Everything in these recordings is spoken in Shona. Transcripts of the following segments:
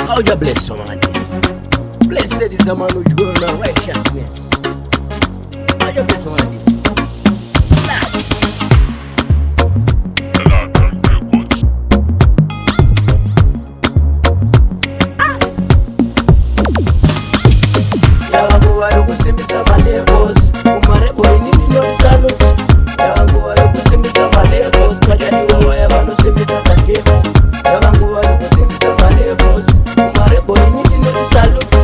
How you blessed man this? Blessed is a man who dwells in righteousness. How you blessed man this? Yawanguwa yokusimbisa malevels kumarebo inini not salute. Yawanguwa yokusimbisa malevels kwajadiwa waya vanosimbisa katefu. Yawanguwa yokusimbisa malevels kumarebo inini not salute.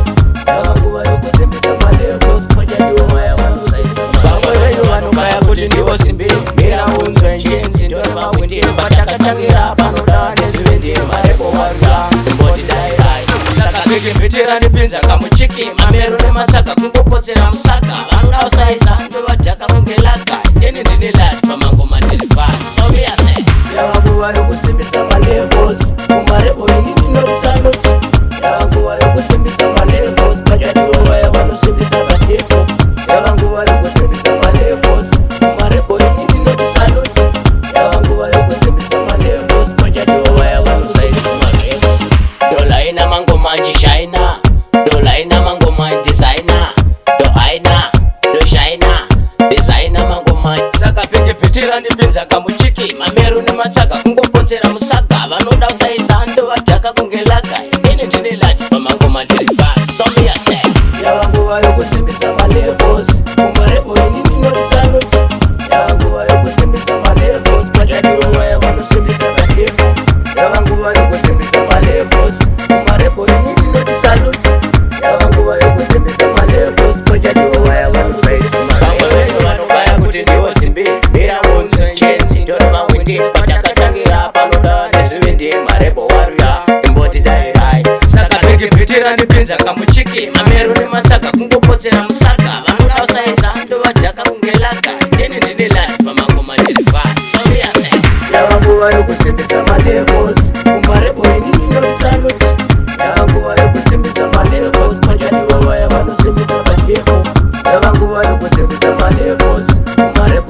Yawanguwa yokusimbisa malevels kwajadiwa waya vanosimbisa bamwe venyu vanokaya kuti ndivo simbi mira unzwe njenzi ndoreva windi patakatangira panoda nezvivendi marebo warura mboti dairai saka bege mvetera nepinza kamuchiki mamero nematsaka kungopotsera musaka vanga usaisa ndovadhaka kungelaka ndene ndine lati pamangoma ndiri pasi somiyase yavanguva yokusimbisa malevels kumarebo inini not salute. Yavanguva yokusimbisa malevels pachadiwa vaya vanosimbisa katefu. Yavanguva yokusimbisa malevels kumarebo inini not salute. Yavanguva yokusimbisa malevels pachadiwa vaya vanosimbisa malevels. Dola ina mangoma njishaina, dola ina mangoma designer, do aina, do shaina, designer mangoma. Saka peke petera ndipinza kamuchiki mamero nematsaka kungopotsera musaka vanoda usaisa ndovadhaka kungelaka inini ndine lati pamangoma ndiri pasi somiyase yavanguva yokusimbisa malevels kumarebo inini not salute. Yavanguva yokusimbisa malevels pachadiwa vaya vanosimbisa katefu. Yavanguva yokusimbisa malevels kumarebo inini not salute. Yavanguva yokusimbisa malevels pachadiwa vaya vanosimbisa bamwe venyu vanokaya kuti ndivo simbi mira unzwe njenzi ndoreva windi patakatangira panoda nezvivendi marebo warura imboti dairai saka bege bhetera ndipinza kamuchiki mamero nematsaka kungopotsera musaka vanoda usaisa ndovadhaka kungelaka ndene ndine lati pamangoma ndiri pasi somiyase yavanguva yokusimbisa malevels kumarebo inini not salute. Yavanguva yokusimbisa malevels pachadiwa vaya vanosimbisa katefu. Yavanguva yokusimbisa malevels kumarebo